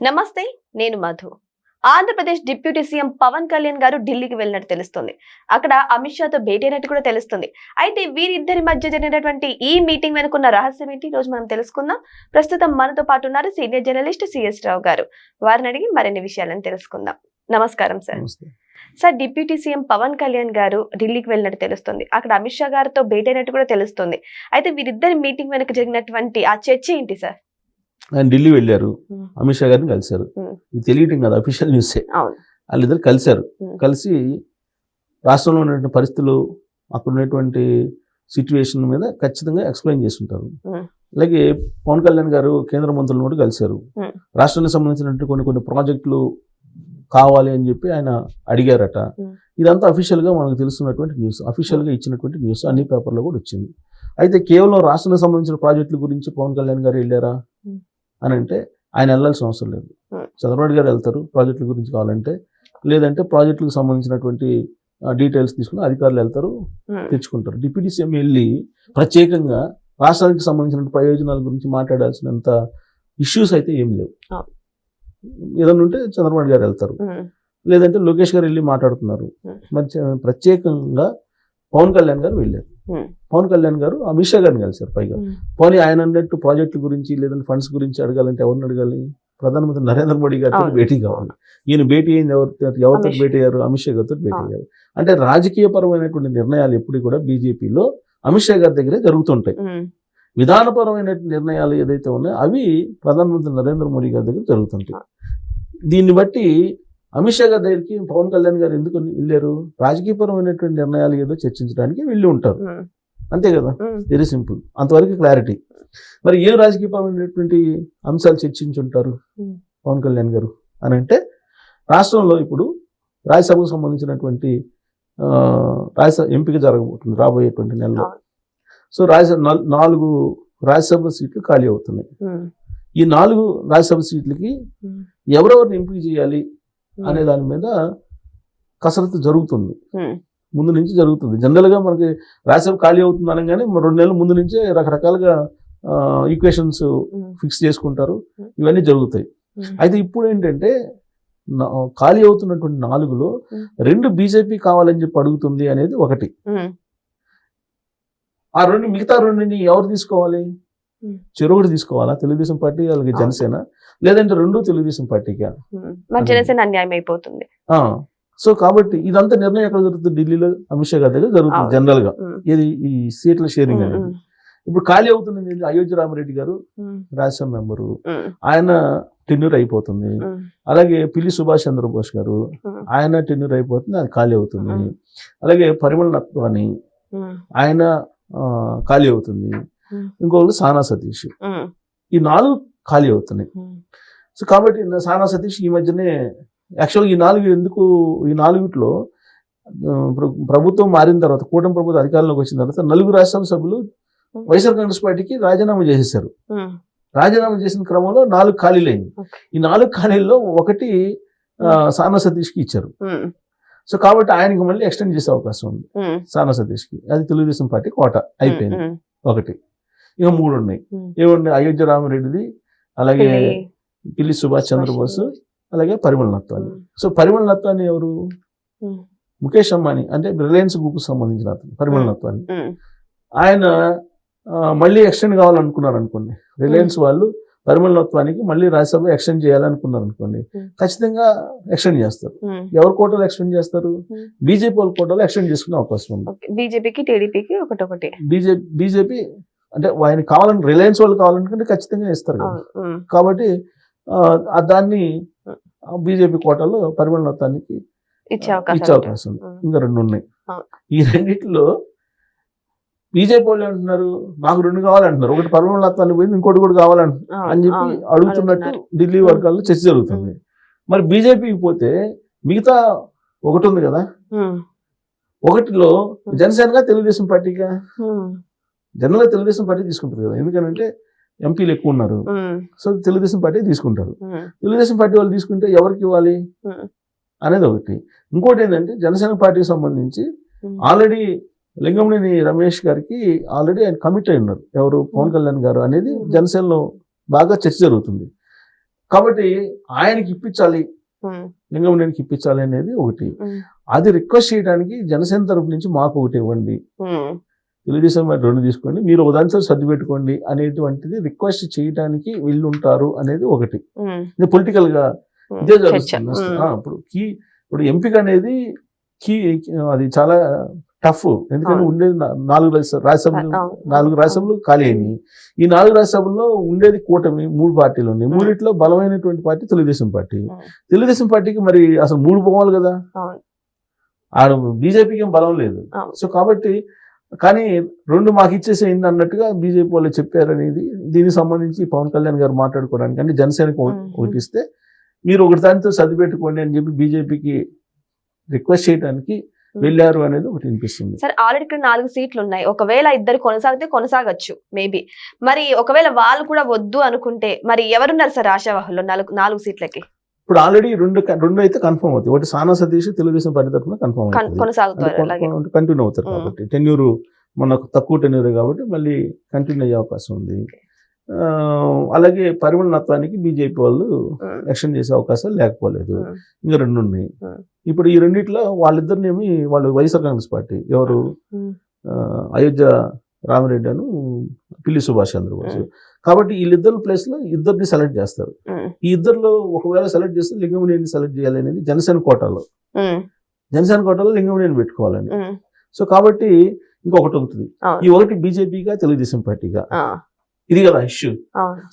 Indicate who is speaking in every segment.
Speaker 1: నమస్తే, నేను Madhu. Andhra Pradesh deputy CM Pawan Kalyan గారు ఢిల్లీకి వెళ్ళినట్టు తెలుస్తుంది. అక్కడ అమిత్ షాతో భేటీ అయినట్టు కూడా తెలుస్తుంది. అయితే వీరిద్దరి మధ్య జరిగినటువంటి ఈ మీటింగ్ వెనుకున్న రహస్యం ఏంటి, ఈ రోజు మనం తెలుసుకుందాం. ప్రస్తుతం మనతో పాటు ఉన్నారు సీనియర్ జర్నలిస్ట్ సిఎస్ రావు గారు. వారిని అడిగి మరిన్ని విషయాలను తెలుసుకుందాం. నమస్కారం sir. Sir, deputy CM Pawan Kalyan గారు ఢిల్లీకి వెళ్ళినట్టు తెలుస్తుంది. అక్కడ అమిత్ షా గారితో భేటీ అయినట్టు కూడా తెలుస్తుంది. అయితే వీరిద్దరి మీటింగ్ వెనుక జరిగినటువంటి ఆ చర్చ ఏంటి సార్?
Speaker 2: ఆయన ఢిల్లీ వెళ్ళారు, అమిత్ షా గారిని కలిశారు. ఇది తెలియటం కదా, అఫీషియల్ న్యూసే. వాళ్ళిద్దరు కలిశారు. కలిసి రాష్ట్రంలో ఉన్నటువంటి పరిస్థితులు, అక్కడ ఉన్నటువంటి సిచ్యువేషన్ మీద ఖచ్చితంగా ఎక్స్ప్లెయిన్ చేస్తుంటారు. అలాగే పవన్ కళ్యాణ్ గారు కేంద్ర మంత్రులను కూడా కలిశారు. రాష్ట్రానికి సంబంధించినటువంటి కొన్ని ప్రాజెక్టులు కావాలి అని చెప్పి ఆయన అడిగారట. ఇదంతా అఫీషియల్గా మనకు తెలుస్తున్నటువంటి న్యూస్, అఫీషియల్గా ఇచ్చినటువంటి న్యూస్, అన్ని పేపర్లో కూడా వచ్చింది. అయితే కేవలం రాష్ట్రానికి సంబంధించిన ప్రాజెక్టుల గురించి పవన్ కళ్యాణ్ గారు వెళ్ళారా అని అంటే ఆయన వెళ్ళాల్సిన అవసరం లేదు. చంద్రబాబు గారు వెళ్తారు ప్రాజెక్టుల గురించి కావాలంటే, లేదంటే ప్రాజెక్టులకు సంబంధించినటువంటి డీటెయిల్స్ తీసుకుని అధికారులు వెళ్తారు, తెచ్చుకుంటారు. డిప్యూటీ సీఎం వెళ్ళి ప్రత్యేకంగా రాష్ట్రానికి సంబంధించిన ప్రయోజనాల గురించి మాట్లాడాల్సినంత ఇష్యూస్ అయితే ఏం లేవు. ఏదన్నా ఉంటే చంద్రబాబు గారు వెళ్తారు, లేదంటే లోకేష్ గారు వెళ్ళి మాట్లాడుతున్నారు. ప్రత్యేకంగా పవన్ కళ్యాణ్ గారు వెళ్ళారు. పవన్ కళ్యాణ్ గారు అమిత్ షా గారిని కలిశారు. పైగా పోనీ ఆయన అన్నట్టు ప్రాజెక్టుల గురించి లేదంటే ఫండ్స్ గురించి అడగాలంటే ఎవరిని అడగాలి? ప్రధానమంత్రి నరేంద్ర మోడీ గారితో భేటీ కావాలి. ఈయన భేటీ అయింది ఎవరితో భేటీ అయ్యారు? అమిత్ షా గారితో భేటీ అయ్యారు. అంటే రాజకీయపరమైనటువంటి నిర్ణయాలు ఎప్పుడు కూడా బీజేపీలో అమిత్ షా గారి దగ్గరే జరుగుతుంటాయి. విధానపరమైన నిర్ణయాలు ఏదైతే ఉన్నాయో అవి ప్రధానమంత్రి నరేంద్ర మోడీ గారి దగ్గర జరుగుతుంటాయి. దీన్ని బట్టి అమిత్ షా గారి దగ్గరికి పవన్ కళ్యాణ్ గారు ఎందుకు వెళ్ళారు? రాజకీయపరమైనటువంటి నిర్ణయాలు ఏదో చర్చించడానికి వెళ్ళి ఉంటారు, అంతే కదా. వెరీ సింపుల్, అంతవరకు క్లారిటీ. మరి ఏం రాజకీయపరమైనటువంటి అంశాలు చర్చించుంటారు పవన్ కళ్యాణ్ గారు అని అంటే, రాష్ట్రంలో ఇప్పుడు రాజ్యసభకు సంబంధించినటువంటి రాజ్యసభ ఎంపిక జరగబోతుంది రాబోయేటువంటి నెలలో. సో 4 రాజ్యసభ సీట్లు ఖాళీ అవుతున్నాయి. ఈ 4 రాజ్యసభ సీట్లకి ఎవరెవరిని ఎంపిక చేయాలి అనే దాని మీద కసరత్తు జరుగుతుంది, ముందు నుంచి జరుగుతుంది. జనరల్గా మనకి రాజ్యసభ ఖాళీ అవుతుంది అనగానే 2 నెలల ముందు నుంచే రకరకాలుగా ఈక్వేషన్స్ ఫిక్స్ చేసుకుంటారు, ఇవన్నీ జరుగుతాయి. అయితే ఇప్పుడు ఏంటంటే ఖాళీ అవుతున్నటువంటి 4లో 2 బీజేపీ కావాలని చెప్పి అడుగుతుంది అనేది ఒకటి. ఆ మిగతా 2ని ఎవరు తీసుకోవాలి? చెరువుడు తీసుకోవాలా? తెలుగుదేశం పార్టీ, అలాగే జనసేన, లేదంటే 2 తెలుగుదేశం పార్టీగా?
Speaker 1: జనసేన అన్యాయం అయిపోతుంది.
Speaker 2: సో కాబట్టి ఇదంతా నిర్ణయం ఎక్కడ జరుగుతుంది? ఢిల్లీలో అమిత్ షా గారి దగ్గర జరుగుతుంది జనరల్ గా. ఇది ఈ సీట్ల షేరింగ్ అనేది. ఇప్పుడు ఖాళీ అవుతుంది అయోధ్య రామిరెడ్డి గారు, రాజ్యసభ మెంబరు, ఆయన టెన్యూర్ అయిపోతుంది. అలాగే పిల్లి సుభాష్ చంద్రబోస్ గారు, ఆయన టెన్యూర్ అయిపోతుంది, అది ఖాళీ అవుతుంది. అలాగే పరిమళ నత్వాని, ఆయన ఖాళీ అవుతుంది. ఇంకొకరు సానా సతీష్, ఈ 4 ఖాళీ అవుతున్నాయి. సో కాబట్టి సానా సతీష్ ఈ మధ్యనే యాక్చువల్గా ఈ 4లో ప్రభుత్వం మారిన తర్వాత, కూటమి ప్రభుత్వం అధికారంలోకి వచ్చిన తర్వాత 4 రాజ్యసభ సభ్యులు వైఎస్ఆర్ కాంగ్రెస్ పార్టీకి రాజీనామా చేసేసారు. రాజీనామా చేసిన క్రమంలో 4 ఖాళీలు అయింది. ఈ 4 ఖాళీల్లో ఒకటి సానా సతీష్కి ఇచ్చారు. సో కాబట్టి ఆయనకి మళ్ళీ ఎక్స్టెండ్ చేసే అవకాశం ఉంది సానా సతీష్కి. అది తెలుగుదేశం పార్టీ కోట అయిపోయింది ఒకటి. ఇక 3 ఉన్నాయి. ఏమున్నాయి? అయోధ్య రామిరెడ్డిది, అలాగే పిల్లి సుభాష్ చంద్రబోస్, అలాగే పరిమళ నత్వాని. సో పరిమళ నత్వాని ఎవరు? ముఖేష్ అంబానీ, అంటే రిలయన్స్ గ్రూప్ సంబంధించిన అతను పరిమళ నత్వాని. ఆయన మళ్ళీ ఎక్స్టెండ్ కావాలనుకున్నారు అనుకోండి, రిలయన్స్ వాళ్ళు పరిమళ నత్వానికి మళ్ళీ రాజ్యసభ ఎక్స్టెండ్ చేయాలనుకున్నారు అనుకోండి, ఖచ్చితంగా ఎక్స్టెండ్ చేస్తారు. ఎవరి కోటాలో ఎక్స్టెండ్ చేస్తారు? బీజేపీ వాళ్ళ కోటాలో ఎక్స్టెండ్ చేసుకునే అవకాశం ఉంది.
Speaker 1: బీజేపీకి టీడీపీకి ఒకటి.
Speaker 2: బీజేపీ అంటే ఆయన కావాలని, రిలయన్స్ వాళ్ళు కావాలనుకుంటే ఖచ్చితంగా ఇస్తారు కదా. కాబట్టి దాన్ని బీజేపీ కోటాలో పరిమళ నత్వానికి ఇచ్చే అవకాశం ఉంది. ఇంకా 2 ఉన్నాయి. ఈ 2లో బీజేపీ వాళ్ళు అంటున్నారు నాకు 2 కావాలంటున్నారు. ఒకటి పరిమళ నత్వానికి పోయింది, ఇంకోటి కూడా కావాలంటున్నారు అని చెప్పి అడుగుతున్నట్టు ఢిల్లీ వర్గాల్లో చర్చ జరుగుతుంది. మరి బీజేపీకి పోతే మిగతా ఒకటి ఉంది కదా, 1లో జనసేనగా తెలుగుదేశం పార్టీగా? జనరల్గా తెలుగుదేశం పార్టీ తీసుకుంటారు కదా, ఎందుకంటే ఎంపీలు ఎక్కువ ఉన్నారు. సో తెలుగుదేశం పార్టీ తీసుకుంటారు. తెలుగుదేశం పార్టీ వాళ్ళు తీసుకుంటే ఎవరికి ఇవ్వాలి అనేది ఒకటి. ఇంకోటి ఏంటంటే జనసేన పార్టీకి సంబంధించి ఆల్రెడీ లింగంనేని రమేష్ గారికి ఆల్రెడీ ఆయన కమిట్ అయి ఉన్నారు. ఎవరు? పవన్ కళ్యాణ్ గారు అనేది జనసేనలో బాగా చర్చ జరుగుతుంది. కాబట్టి ఆయనకి ఇప్పించాలి, లింగంనేనికి ఇప్పించాలి అనేది ఒకటి. అది రిక్వెస్ట్ చేయడానికి జనసేన తరపు నుంచి మాకు ఒకటి ఇవ్వండి, తెలుగుదేశం వారు 2 తీసుకోండి, మీరు ఒకదానితో సర్ది పెట్టుకోండి అనేటువంటిది రిక్వెస్ట్ చేయడానికి వీళ్ళు ఉంటారు అనేది ఒకటి. ఇది పొలిటికల్ గా ఇదే జరుగుతుంది. ఇప్పుడు ఎంపిక అనేది అది చాలా టఫ్. ఎందుకంటే ఉండేది 4 రాజ్యసభలు ఖాళీ అయినాయి. ఈ 4 రాజ్యసభల్లో ఉండేది కూటమి 3 పార్టీలు ఉన్నాయి. 3 బలమైనటువంటి పార్టీ తెలుగుదేశం పార్టీ. తెలుగుదేశం పార్టీకి మరి అసలు 3 పోవాలి కదా, ఆడ బీజేపీకి ఏం బలం లేదు. సో కాబట్టి కానీ 2 మాకు ఇచ్చేసేయండి అన్నట్టుగా బీజేపీ వాళ్ళు చెప్పారనేది. దీనికి సంబంధించి పవన్ కళ్యాణ్ గారు మాట్లాడుకోవడానికి అంటే జనసేనకు ఒకటి ఇస్తే మీరు ఒకటి దానితో సర్ది పెట్టుకోండి అని చెప్పి బీజేపీకి రిక్వెస్ట్ చేయడానికి వెళ్ళారు అనేది ఒకటి వినిపిస్తుంది.
Speaker 1: సార్ ఆల్రెడీ ఇక్కడ 4 సీట్లు ఉన్నాయి. ఒకవేళ ఇద్దరు కొనసాగితే కొనసాగచ్చు మేబీ. మరి ఒకవేళ వాళ్ళు కూడా వద్దు అనుకుంటే మరి ఎవరున్నారు సార్ ఆశావాహుల్లో 4 సీట్లకి?
Speaker 2: ఇప్పుడు ఆల్రెడీ 2 అయితే కన్ఫర్మ్ అవుతాయి. ఒకటి సానా సతీష్ తెలుగుదేశం పార్టీ తరఫున కన్ఫర్మ్ అవుతుంది, కంటిన్యూ అవుతారు. కాబట్టి టెన్యూర్ మనకు తక్కువ టెన్యూరే కాబట్టి మళ్ళీ కంటిన్యూ అయ్యే అవకాశం ఉంది. అలాగే పరిమళ నత్వానికి బీజేపీ వాళ్ళు ఎక్స్టెండ్ చేసే అవకాశాలు లేకపోలేదు. ఇంకా 2 ఉన్నాయి. ఇప్పుడు ఈ రెండిట్లో వాళ్ళిద్దరినేమి వాళ్ళు వైఎస్ఆర్ కాంగ్రెస్ పార్టీ ఎవరు అయోధ్య రామిరెడ్డి అను పిల్లి సుభాష్ చంద్రబోస్. కాబట్టి వీళ్ళిద్దరు ప్లేస్ లో ఇద్దరిని సెలెక్ట్ చేస్తారు. ఈ ఇద్దరులో ఒకవేళ సెలెక్ట్ చేస్తే లింగంనేని సెలెక్ట్ చేయాలి అనేది జనసేన కోటాలో లింగంనేని పెట్టుకోవాలని. సో కాబట్టి ఇంకొకటి ఉంటుంది. ఈ ఒకటి బీజేపీగా తెలుగుదేశం పార్టీగా ఇది కదా ఇష్యూ.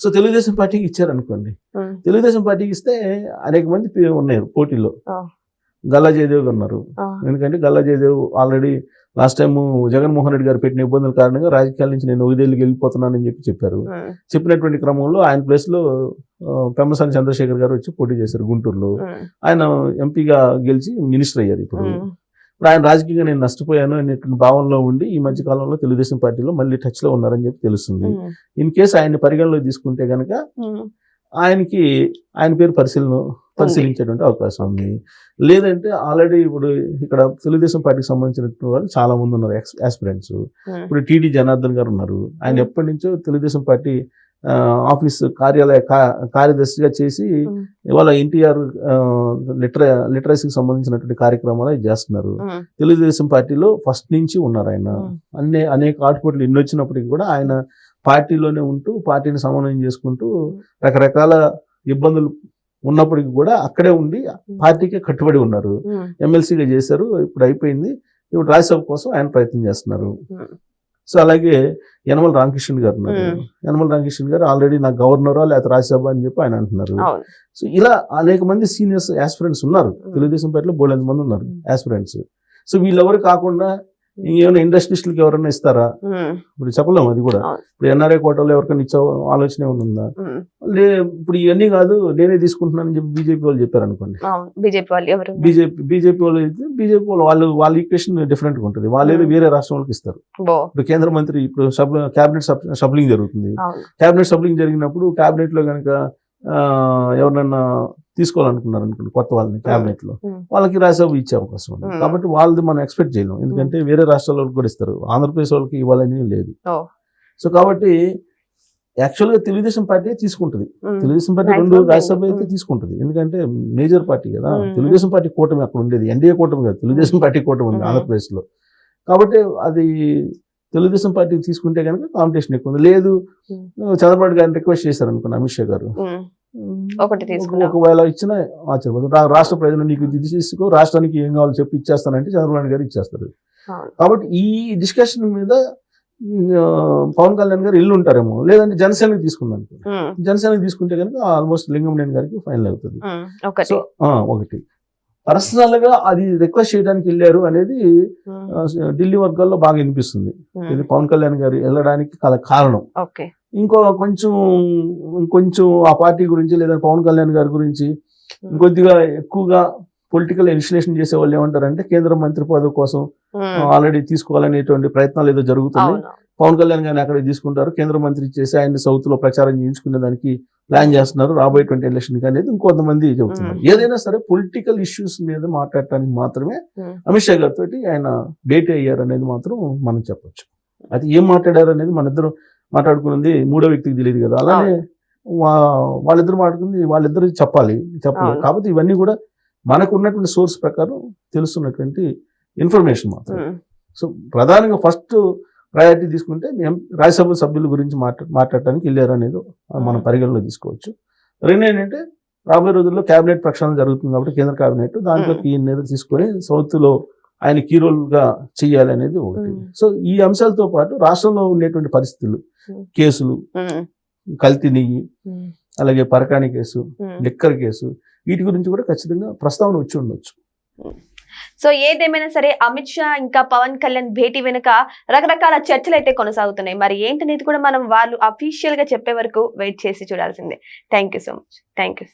Speaker 2: సో తెలుగుదేశం పార్టీకి ఇచ్చారనుకోండి, తెలుగుదేశం పార్టీకి ఇస్తే అనేక మంది ఉన్నారు పోటీలో. గల్లా జయదేవ్ ఉన్నారు. ఎందుకంటే Galla Jayadev already last time Jaganmohan Reddy గారు పెట్టిన ఇబ్బందుల కారణంగా రాజకీయాల నుంచి నేను 5 వెళ్ళిపోతున్నానని చెప్పారు. చెప్పినటువంటి క్రమంలో ఆయన ప్లేస్ లో పెమ్మసాని చంద్రశేఖర్ గారు వచ్చి పోటీ చేశారు గుంటూరులో. ఆయన ఎంపీగా గెలిచి మినిస్టర్ అయ్యారు. ఇప్పుడు ఆయన రాజకీయంగా నేను నష్టపోయాను అనేటువంటి భావనలో ఉండి ఈ మధ్య కాలంలో తెలుగుదేశం పార్టీలో మళ్ళీ టచ్ లో ఉన్నారని చెప్పి తెలుస్తుంది. ఇన్ కేసు ఆయన్ని పరిగణలో తీసుకుంటే కనుక ఆయన పేరు పరిశీలించేటువంటి అవకాశం ఉంది. లేదంటే ఆల్రెడీ ఇప్పుడు ఇక్కడ తెలుగుదేశం పార్టీకి సంబంధించినటువంటి వాళ్ళు చాలా మంది ఉన్నారు ఆస్పిరెంట్స్. ఇప్పుడు టీడీ జనార్దన్ గారు ఉన్నారు. ఆయన ఎప్పటి నుంచో తెలుగుదేశం పార్టీ ఆఫీస్ కార్యదర్శిగా చేసి ఇవాళ ఎన్టీఆర్ లిటరసీకి సంబంధించినటువంటి కార్యక్రమాలు చేస్తున్నారు. తెలుగుదేశం పార్టీలో ఫస్ట్ నుంచి ఉన్నారు ఆయన. అనేక ఆటుపోట్లు ఎన్ని వచ్చినప్పటికీ కూడా ఆయన పార్టీలోనే ఉంటూ పార్టీని సమన్వయం చేసుకుంటూ రకరకాల ఇబ్బందులు ఉన్నప్పటికీ కూడా అక్కడే ఉండి పార్టీకే కట్టుబడి ఉన్నారు. ఎమ్మెల్సీగా చేశారు, ఇప్పుడు అయిపోయింది. ఇప్పుడు రాజ్యసభ కోసం ఆయన ప్రయత్నం చేస్తున్నారు. సో అలాగే యనమల రామకృష్ణ గారు ఉన్నారు. యనమల రామకృష్ణ గారు ఆల్రెడీ నాకు గవర్నరా లేకపోతే రాజ్యసభ అని చెప్పి ఆయన అంటున్నారు. సో ఇలా అనేక మంది సీనియర్స్ ఆస్పిరెంట్స్ ఉన్నారు తెలుగుదేశం పార్టీలో, బోలెంత మంది ఉన్నారు ఆస్పిరెంట్స్. సో వీళ్ళెవరు కాకుండా ఏమైనా ఇండస్ట్రియలిస్టులకు ఎవరైనా ఇస్తారా? ఇప్పుడు చెప్పలేము. అది కూడా ఇప్పుడు ఎన్ఆర్ఐ కోటాలో ఎవరికైనా ఇచ్చే ఆలోచన ఏమైనా ఉందా? ఇప్పుడు ఇవన్నీ కాదు, నేనే తీసుకుంటున్నానని చెప్పి బీజేపీ వాళ్ళు చెప్పారు అనుకోండి. బీజేపీ వాళ్ళు వాళ్ళ ఈక్వేషన్ డిఫరెంట్ గా ఉంటుంది. వాళ్ళు ఏదో వేరే రాష్ట్రం వాళ్ళకి ఇస్తారు. ఇప్పుడు కేంద్ర మంత్రి ఇప్పుడు క్యాబినెట్ షఫ్లింగ్ జరుగుతుంది. క్యాబినెట్ షఫ్లింగ్ జరిగినప్పుడు క్యాబినెట్ లో కనుక ఎవరినన్నా తీసుకోవాలనుకున్నారు అనుకోండి కొత్త వాళ్ళని క్యాబినెట్ లో, వాళ్ళకి రాజ్యసభ ఇచ్చే అవకాశం ఉంది. కాబట్టి వాళ్ళది మనం ఎక్స్పెక్ట్ చేయలేం. ఎందుకంటే వేరే రాష్ట్రాల వాళ్ళకి కూడా ఇస్తారు, ఆంధ్రప్రదేశ్ వాళ్ళకి ఇవ్వాలని లేదు. సో కాబట్టి యాక్చువల్ గా తెలుగుదేశం పార్టీ తీసుకుంటుంది. తెలుగుదేశం పార్టీ 2 రాజ్యసభ అయితే తీసుకుంటుంది. ఎందుకంటే మేజర్ పార్టీ కదా. తెలుగుదేశం పార్టీ కూటమి అక్కడ ఉండేది, ఎన్డీఏ కూటమి కాదు, తెలుగుదేశం పార్టీ కూటమి ఉంది ఆంధ్రప్రదేశ్ లో. కాబట్టి అది తెలుగుదేశం పార్టీ తీసుకుంటే కనుక కాంపిటీషన్ ఎక్కువ ఉంది. లేదు చంద్రబాబు గారిని రిక్వెస్ట్ చేశారు అనుకోండి అమిత్ షా గారు, ఒకవేళ ఇచ్చిన ఆశ్చర్యపోతుంది. రాష్ట్ర ప్రజలు నీకు ఇది తీసుకో, రాష్ట్రానికి ఏం కావాలో చెప్పి ఇచ్చేస్తానంటే చంద్రబాబు గారు ఇచ్చేస్తారు. కాబట్టి ఈ డిస్కషన్ మీద పవన్ కళ్యాణ్ గారు ఇల్లు ఉంటారేమో, లేదంటే జనసేనకి తీసుకుందాం. జనసేనకి తీసుకుంటే కనుక ఆల్మోస్ట్ లింగంనేని గారికి ఫైనల్ అవుతుంది. సో ఒకటి పర్సనల్ గా అది రిక్వెస్ట్ చేయడానికి వెళ్ళారు అనేది ఢిల్లీ వర్గాల్లో బాగా వినిపిస్తుంది. ఇది పవన్ కళ్యాణ్ గారు వెళ్ళడానికి కారణం. ఇంకో కొంచెం ఆ పార్టీ గురించి లేదా పవన్ కళ్యాణ్ గారి గురించి కొద్దిగా ఎక్కువగా పొలిటికల్ ఇన్స్టిలేషన్ చేసే వాళ్ళు ఏమంటారంటే కేంద్ర మంత్రి పదవి కోసం ఆల్రెడీ తీసుకోవాలనేటువంటి ప్రయత్నాలు ఏదో జరుగుతుంది. పవన్ కళ్యాణ్ గారిని అక్కడ తీసుకుంటారు, కేంద్ర మంత్రి చేసి ఆయన సౌత్ లో ప్రచారం చేయించుకునే దానికి ప్లాన్ చేస్తున్నారు రాబోయేటువంటి ఎలక్షన్ అనేది ఇంకొంతమంది చెబుతున్నారు. ఏదైనా సరే పొలిటికల్ ఇష్యూస్ మీద మాట్లాడటానికి మాత్రమే అమిత్ షా గారితో ఆయన భేటీ అయ్యారు అనేది మాత్రం మనం చెప్పొచ్చు. అది ఏం మాట్లాడారు అనేది మన ఇద్దరు మాట్లాడుకున్నది 3వ వ్యక్తికి తెలియదు కదా. అలానే వాళ్ళిద్దరు మాట్లాడుకుంది వాళ్ళిద్దరికి చెప్పాలి.
Speaker 1: అవును.
Speaker 2: కాబట్టి ఇవన్నీ కూడా మనకు ఉన్నటువంటి సోర్స్ ప్రకారం తెలుస్తున్నటువంటి ఇన్ఫర్మేషన్ మాత్రం. సో ప్రధానంగా ఫస్ట్ ప్రయారిటీ తీసుకుంటే రాజ్యసభ సభ్యుల గురించి మాట్లాడటానికి వెళ్ళారు అనేది మనం పరిగణలో తీసుకోవచ్చు. రెండు ఏంటంటే రాబోయే రోజుల్లో కేబినెట్ ప్రక్షాళన జరుగుతుంది కాబట్టి కేంద్ర కేబినెట్ దాంట్లో ఈయన తీసుకొని సౌత్ లో ఆయన కీ రోల్ గా చెయ్యాలి అనేది ఒకటి. సో ఈ అంశాలతో పాటు రాష్ట్రంలో ఉండేటువంటి పరిస్థితులు, కేసులు, కల్తీ నెయ్యి, అలాగే పరకాణి కేసు, లిక్కర్ కేసు, వీటి గురించి కూడా ఖచ్చితంగా ప్రస్తావన వచ్చి ఉండొచ్చు.
Speaker 1: సో ఏదేమైనా సరే అమిత్ షా ఇంకా పవన్ కళ్యాణ్ భేటీ వెనుక రకరకాల చర్చలు అయితే కొనసాగుతున్నాయి. మరి ఏంటనేది కూడా మనం వాళ్ళు అఫీషియల్ గా చెప్పే వరకు వెయిట్ చేసి చూడాల్సిందే. Thank you so much. Thank you.